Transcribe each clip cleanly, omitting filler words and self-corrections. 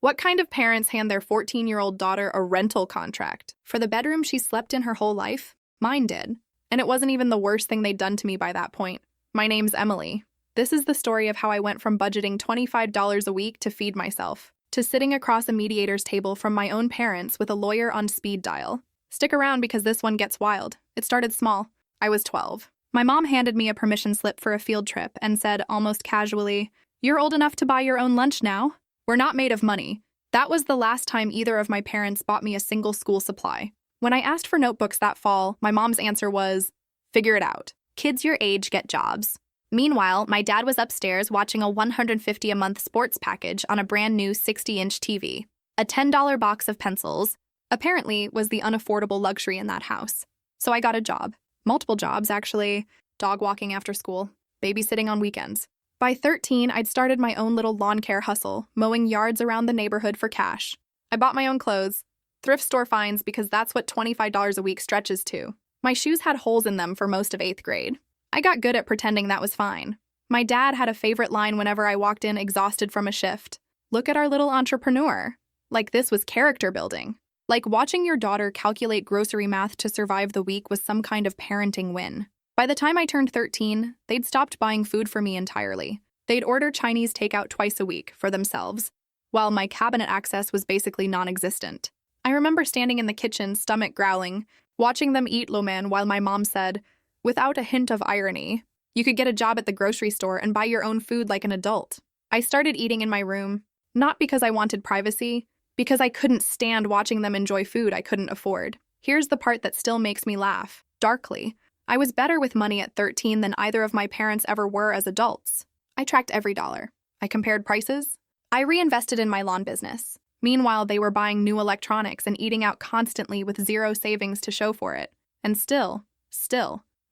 What kind of parents hand their 14-year-old daughter a rental contract for the bedroom she slept in her whole life? Mine did. And it wasn't even the worst thing they'd done to me by that point. My name's Emily. This is the story of how I went from budgeting $25 a week to feed myself, to sitting across a mediator's table from my own parents with a lawyer on speed dial. Stick around because this one gets wild. It started small. I was 12. My mom handed me a permission slip for a field trip and said almost casually, "You're old enough to buy your own lunch now. We're not made of money." That was the last time either of my parents bought me a single school supply. When I asked for notebooks that fall, my mom's answer was, "Figure it out. Kids your age get jobs." Meanwhile, my dad was upstairs watching a $150 a month sports package on a brand new 60-inch TV. A $10 box of pencils, apparently, was the unaffordable luxury in that house. So I got a job. Multiple jobs, actually. Dog walking after school, babysitting on weekends. By 13, I'd started my own little lawn care hustle, mowing yards around the neighborhood for cash. I bought my own clothes, thrift store finds because that's what $25 a week stretches to. My shoes had holes in them for most of 8th grade. I got good at pretending that was fine. My dad had a favorite line whenever I walked in exhausted from a shift. "Look at our little entrepreneur." Like this was character building. Like watching your daughter calculate grocery math to survive the week was some kind of parenting win. By the time I turned 13, they'd stopped buying food for me entirely. They'd order Chinese takeout twice a week for themselves, while my cabinet access was basically non-existent. I remember standing in the kitchen, stomach growling, watching them eat lo mein while my mom said, without a hint of irony, "You could get a job at the grocery store and buy your own food like an adult." I started eating in my room, not because I wanted privacy, because I couldn't stand watching them enjoy food I couldn't afford. Here's the part that still makes me laugh, darkly. I was better with money at 13 than either of my parents ever were as adults. I tracked every dollar. I compared prices. I reinvested in my lawn business. Meanwhile, they were buying new electronics and eating out constantly with zero savings to show for it. And still,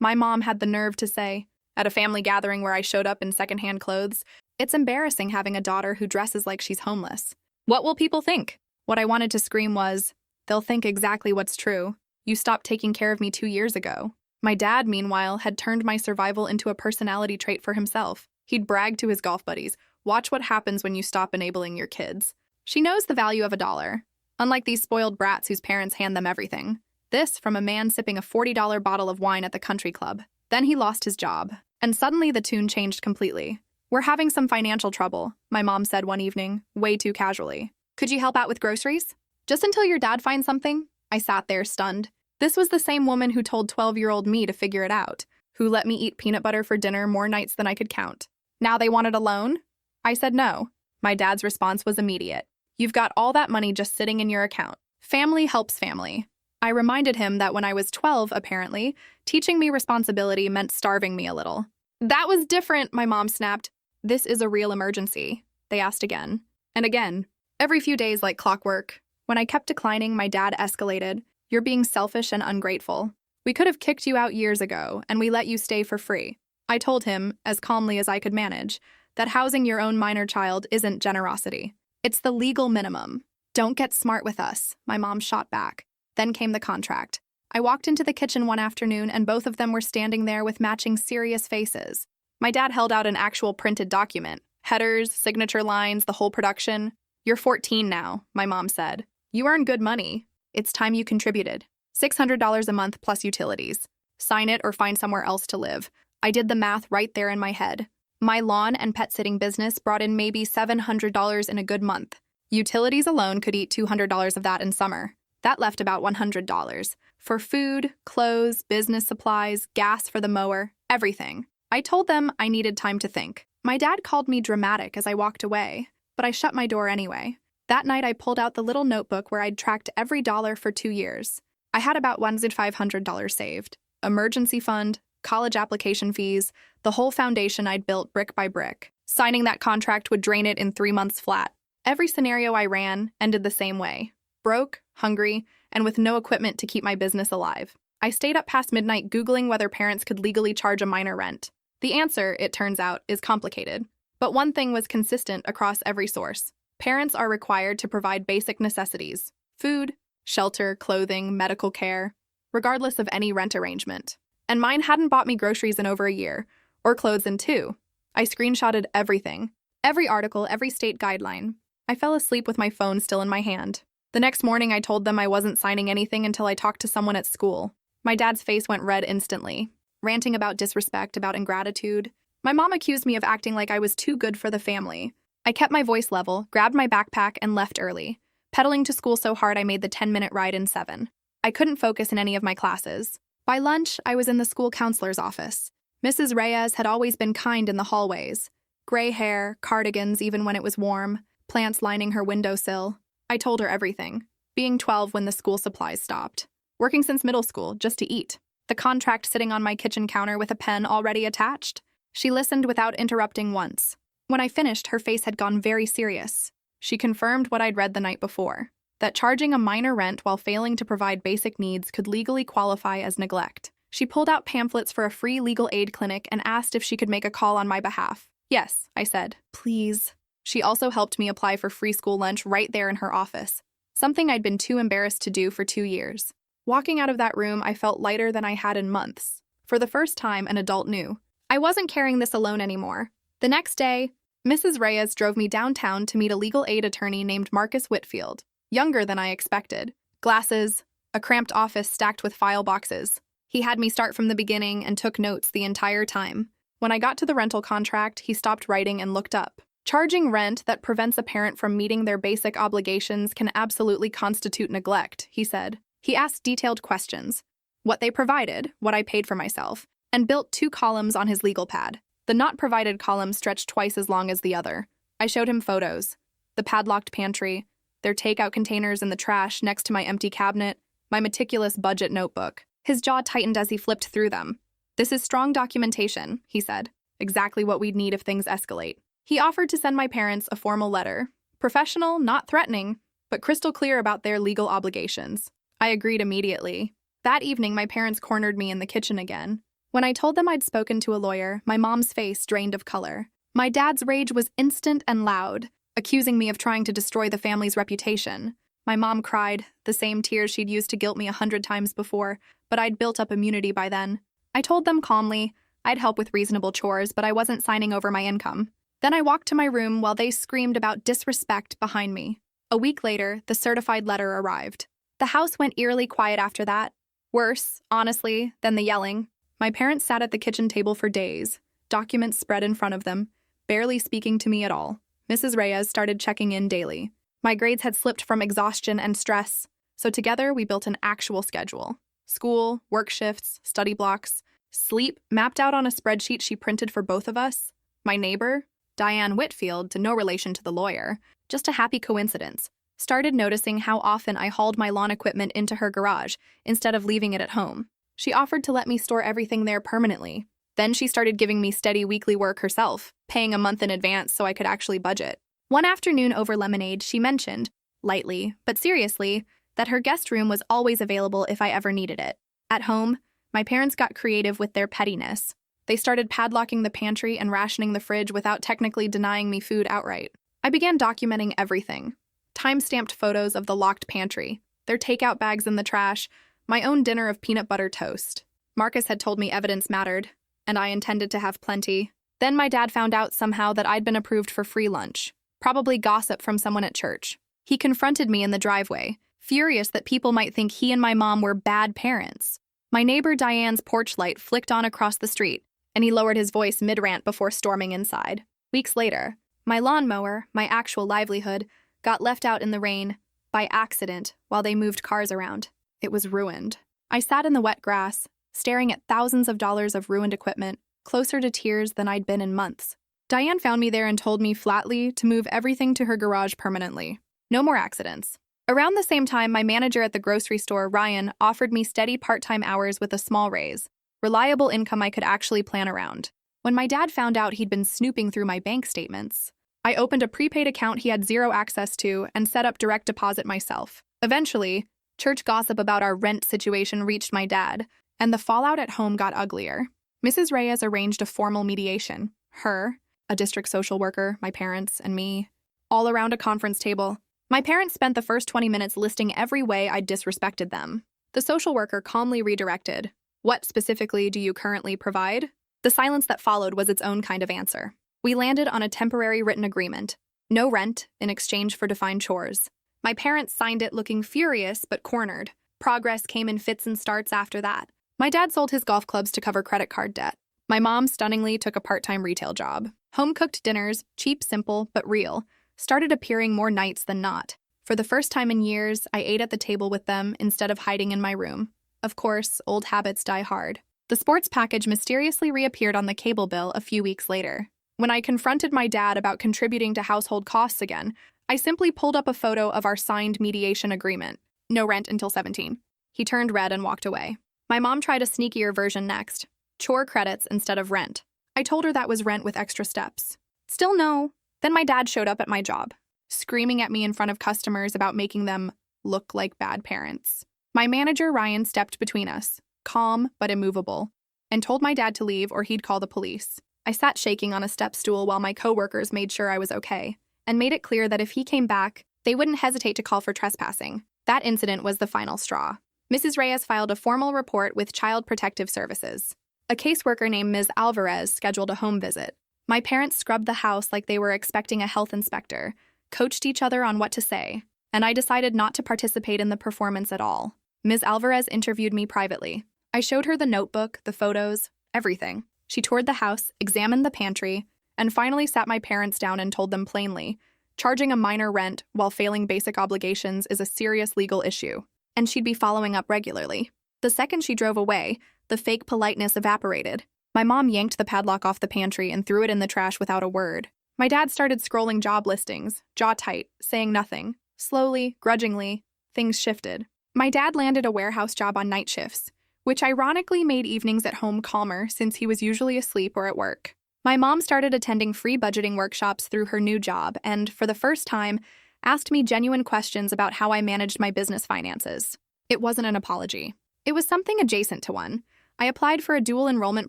my mom had the nerve to say, at a family gathering where I showed up in secondhand clothes, "It's embarrassing having a daughter who dresses like she's homeless. What will people think?" What I wanted to scream was, "They'll think exactly what's true. You stopped taking care of me 2 years ago." My dad, meanwhile, had turned my survival into a personality trait for himself. He'd brag to his golf buddies, "Watch what happens when you stop enabling your kids." She knows the value of a dollar, unlike these spoiled brats whose parents hand them everything. This from a man sipping a $40 bottle of wine at the country club. Then he lost his job, and suddenly the tune changed completely. "We're having some financial trouble," my mom said one evening, way too casually. "Could you help out with groceries?" "Just until your dad finds something?" I sat there stunned. This was the same woman who told 12-year-old me to figure it out, who let me eat peanut butter for dinner more nights than I could count. Now they wanted a loan? I said no. My dad's response was immediate. "You've got all that money just sitting in your account. Family helps family." I reminded him that when I was 12, apparently, teaching me responsibility meant starving me a little. "That was different," my mom snapped. "This is a real emergency," they asked again. And again, every few days like clockwork. When I kept declining, my dad escalated. "You're being selfish and ungrateful. We could have kicked you out years ago, and we let you stay for free." I told him, as calmly as I could manage, that housing your own minor child isn't generosity. It's the legal minimum. "Don't get smart with us," my mom shot back. Then came the contract. I walked into the kitchen one afternoon, and both of them were standing there with matching serious faces. My dad held out an actual printed document. Headers, signature lines, the whole production. "You're 14 now," my mom said. "You earn good money. It's time you contributed. $600 a month plus utilities. Sign it or find somewhere else to live." I did the math right there in my head. My lawn and pet sitting business brought in maybe $700 in a good month. Utilities alone could eat $200 of that in summer. That left about $100 for food, clothes, business supplies, gas for the mower, everything. I told them I needed time to think. My dad called me dramatic as I walked away, but I shut my door anyway. That night I pulled out the little notebook where I'd tracked every dollar for 2 years. I had about $1,500 saved. Emergency fund, college application fees, the whole foundation I'd built brick by brick. Signing that contract would drain it in 3 months flat. Every scenario I ran ended the same way. Broke, hungry, and with no equipment to keep my business alive. I stayed up past midnight Googling whether parents could legally charge a minor rent. The answer, it turns out, is complicated. But one thing was consistent across every source. Parents are required to provide basic necessities: food, shelter, clothing, medical care, regardless of any rent arrangement. And mine hadn't bought me groceries in over a year, or clothes in 2. I screenshotted everything. Every article, every state guideline. I fell asleep with my phone still in my hand. The next morning, I told them I wasn't signing anything until I talked to someone at school. My dad's face went red instantly, ranting about disrespect, about ingratitude. My mom accused me of acting like I was too good for the family. I kept my voice level, grabbed my backpack, and left early, pedaling to school so hard I made the 10-minute ride in 7. I couldn't focus in any of my classes. By lunch, I was in the school counselor's office. Mrs. Reyes had always been kind in the hallways. Gray hair, cardigans even when it was warm, plants lining her windowsill. I told her everything. Being 12 when the school supplies stopped. Working since middle school, just to eat. The contract sitting on my kitchen counter with a pen already attached. She listened without interrupting once. When I finished, her face had gone very serious. She confirmed what I'd read the night before, that charging a minor rent while failing to provide basic needs could legally qualify as neglect. She pulled out pamphlets for a free legal aid clinic and asked if she could make a call on my behalf. Yes, I said. Please. She also helped me apply for free school lunch right there in her office, something I'd been too embarrassed to do for 2 years. Walking out of that room, I felt lighter than I had in months. For the first time, an adult knew. I wasn't carrying this alone anymore. The next day, Mrs. Reyes drove me downtown to meet a legal aid attorney named Marcus Whitfield, younger than I expected. Glasses, a cramped office stacked with file boxes. He had me start from the beginning and took notes the entire time. When I got to the rental contract, he stopped writing and looked up. Charging rent that prevents a parent from meeting their basic obligations can absolutely constitute neglect, he said. He asked detailed questions, what they provided, what I paid for myself, and built 2 columns on his legal pad. The not provided column stretched twice as long as the other. I showed him photos, the padlocked pantry, their takeout containers in the trash next to my empty cabinet, my meticulous budget notebook. His jaw tightened as he flipped through them. This is strong documentation, he said. Exactly what we'd need if things escalate. He offered to send my parents a formal letter. Professional, not threatening, but crystal clear about their legal obligations. I agreed immediately. That evening, my parents cornered me in the kitchen again. When I told them I'd spoken to a lawyer, my mom's face drained of color. My dad's rage was instant and loud, accusing me of trying to destroy the family's reputation. My mom cried, the same tears she'd used to guilt me 100 times before, but I'd built up immunity by then. I told them calmly I'd help with reasonable chores, but I wasn't signing over my income. Then I walked to my room while they screamed about disrespect behind me. A week later, the certified letter arrived. The house went eerily quiet after that. Worse, honestly, than the yelling. My parents sat at the kitchen table for days, documents spread in front of them, barely speaking to me at all. Mrs. Reyes started checking in daily. My grades had slipped from exhaustion and stress, so together we built an actual schedule. School, work shifts, study blocks, sleep mapped out on a spreadsheet she printed for both of us. My neighbor, Diane Whitfield, to no relation to the lawyer, just a happy coincidence, started noticing how often I hauled my lawn equipment into her garage instead of leaving it at home. She offered to let me store everything there permanently. Then she started giving me steady weekly work herself, paying a month in advance so I could actually budget. One afternoon over lemonade, she mentioned, lightly but seriously, that her guest room was always available if I ever needed it. At home, my parents got creative with their pettiness. They started padlocking the pantry and rationing the fridge without technically denying me food outright. I began documenting everything. Time-stamped photos of the locked pantry, their takeout bags in the trash, my own dinner of peanut butter toast. Marcus had told me evidence mattered, and I intended to have plenty. Then my dad found out somehow that I'd been approved for free lunch, probably gossip from someone at church. He confronted me in the driveway, furious that people might think he and my mom were bad parents. My neighbor Diane's porch light flicked on across the street, and he lowered his voice mid-rant before storming inside. Weeks later, my lawnmower, my actual livelihood, got left out in the rain by accident while they moved cars around. It was ruined. I sat in the wet grass, staring at thousands of dollars of ruined equipment, closer to tears than I'd been in months. Diane found me there and told me flatly to move everything to her garage permanently. No more accidents. Around the same time, my manager at the grocery store, Ryan, offered me steady part-time hours with a small raise, reliable income I could actually plan around. When my dad found out he'd been snooping through my bank statements, I opened a prepaid account he had zero access to and set up direct deposit myself. Eventually, church gossip about our rent situation reached my dad, and the fallout at home got uglier. Mrs. Reyes arranged a formal mediation. Her, a district social worker, my parents, and me, all around a conference table. My parents spent the first 20 minutes listing every way I'd disrespected them. The social worker calmly redirected. What specifically do you currently provide? The silence that followed was its own kind of answer. We landed on a temporary written agreement. No rent in exchange for defined chores. My parents signed it looking furious but cornered. Progress came in fits and starts after that. My dad sold his golf clubs to cover credit card debt. My mom stunningly took a part-time retail job. Home-cooked dinners, cheap, simple, but real, started appearing more nights than not. For the first time in years, I ate at the table with them instead of hiding in my room. Of course, old habits die hard. The sports package mysteriously reappeared on the cable bill a few weeks later. When I confronted my dad about contributing to household costs again, I simply pulled up a photo of our signed mediation agreement. No rent until 17. He turned red and walked away. My mom tried a sneakier version next. Chore credits instead of rent. I told her that was rent with extra steps. Still no. Then my dad showed up at my job, screaming at me in front of customers about making them look like bad parents. My manager, Ryan, stepped between us, calm but immovable, and told my dad to leave or he'd call the police. I sat shaking on a step stool while my coworkers made sure I was okay, and made it clear that if he came back, they wouldn't hesitate to call for trespassing. That incident was the final straw. Mrs. Reyes filed a formal report with Child Protective Services. A caseworker named Ms. Alvarez scheduled a home visit. My parents scrubbed the house like they were expecting a health inspector, coached each other on what to say, and I decided not to participate in the performance at all. Ms. Alvarez interviewed me privately. I showed her the notebook, the photos, everything. She toured the house, examined the pantry, and finally sat my parents down and told them plainly, charging a minor rent while failing basic obligations is a serious legal issue, and she'd be following up regularly. The second she drove away, the fake politeness evaporated. My mom yanked the padlock off the pantry and threw it in the trash without a word. My dad started scrolling job listings, jaw tight, saying nothing. Slowly, grudgingly, things shifted. My dad landed a warehouse job on night shifts, which ironically made evenings at home calmer since he was usually asleep or at work. My mom started attending free budgeting workshops through her new job and, for the first time, asked me genuine questions about how I managed my business finances. It wasn't an apology. It was something adjacent to one. I applied for a dual enrollment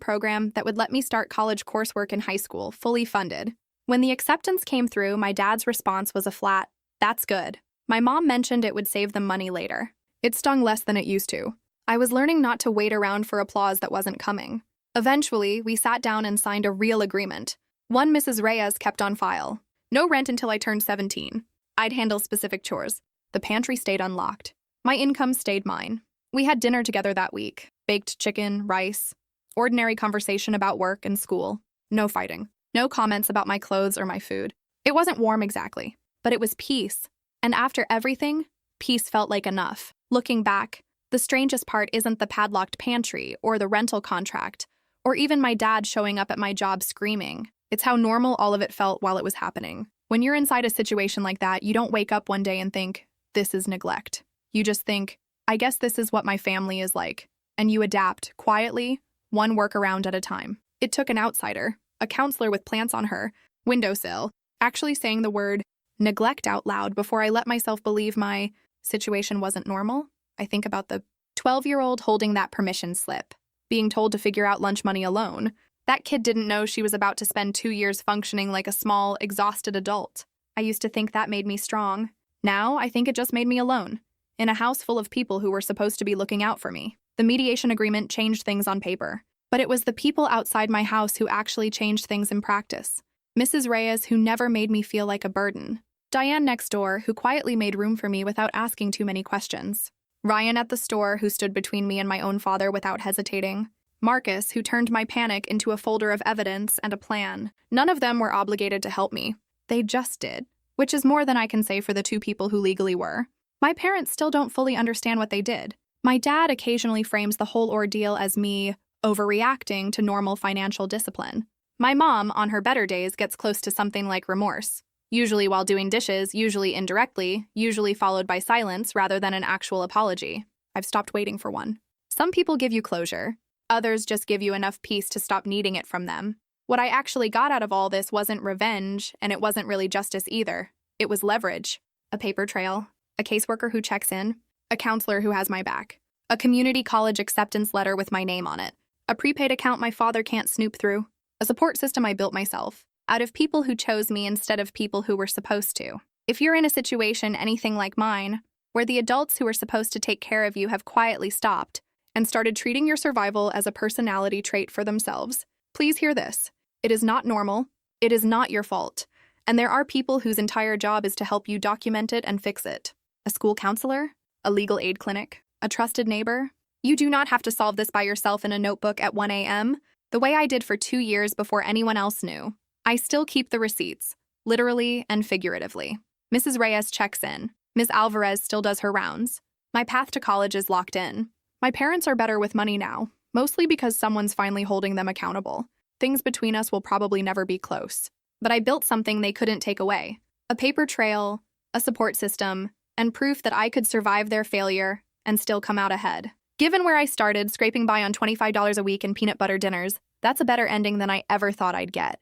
program that would let me start college coursework in high school, fully funded. When the acceptance came through, my dad's response was a flat, "That's good." My mom mentioned it would save them money later. It stung less than it used to. I was learning not to wait around for applause that wasn't coming. Eventually, we sat down and signed a real agreement. One Mrs. Reyes kept on file. No rent until I turned 17. I'd handle specific chores. The pantry stayed unlocked. My income stayed mine. We had dinner together that week. Baked chicken, rice, ordinary conversation about work and school. No fighting. No comments about my clothes or my food. It wasn't warm exactly, but it was peace. And after everything, peace felt like enough. Looking back, the strangest part isn't the padlocked pantry or the rental contract, or even my dad showing up at my job screaming. It's how normal all of it felt while it was happening. When you're inside a situation like that, you don't wake up one day and think, this is neglect. You just think, I guess this is what my family is like. And you adapt, quietly, one workaround at a time. It took an outsider, a counselor with plants on her windowsill, actually saying the word neglect out loud before I let myself believe my situation wasn't normal. I think about the 12-year-old holding that permission slip, being told to figure out lunch money alone. That kid didn't know she was about to spend 2 years functioning like a small, exhausted adult. I used to think that made me strong. Now, I think it just made me alone, in a house full of people who were supposed to be looking out for me. The mediation agreement changed things on paper, but it was the people outside my house who actually changed things in practice. Mrs. Reyes, who never made me feel like a burden. Diane next door, who quietly made room for me without asking too many questions. Ryan at the store, who stood between me and my own father without hesitating. Marcus, who turned my panic into a folder of evidence and a plan. None of them were obligated to help me. They just did, which is more than I can say for the two people who legally were. My parents still don't fully understand what they did. My dad occasionally frames the whole ordeal as me overreacting to normal financial discipline. My mom, on her better days, gets close to something like remorse, usually while doing dishes, usually indirectly, usually followed by silence rather than an actual apology. I've stopped waiting for one. Some people give you closure. Others just give you enough peace to stop needing it from them. What I actually got out of all this wasn't revenge, and it wasn't really justice either. It was leverage. A paper trail. A caseworker who checks in. A counselor who has my back. A community college acceptance letter with my name on it. A prepaid account my father can't snoop through. A support system I built myself, out of people who chose me instead of people who were supposed to. If you're in a situation anything like mine, where the adults who were supposed to take care of you have quietly stopped and started treating your survival as a personality trait for themselves, please hear this. It is not normal. It is not your fault. And there are people whose entire job is to help you document it and fix it. A school counselor, a legal aid clinic, a trusted neighbor. You do not have to solve this by yourself in a notebook at 1 a.m., the way I did for 2 years before anyone else knew. I still keep the receipts, literally and figuratively. Mrs. Reyes checks in. Ms. Alvarez still does her rounds. My path to college is locked in. My parents are better with money now, mostly because someone's finally holding them accountable. Things between us will probably never be close. But I built something they couldn't take away. A paper trail, a support system, and proof that I could survive their failure and still come out ahead. Given where I started, scraping by on $25 a week and peanut butter dinners, that's a better ending than I ever thought I'd get.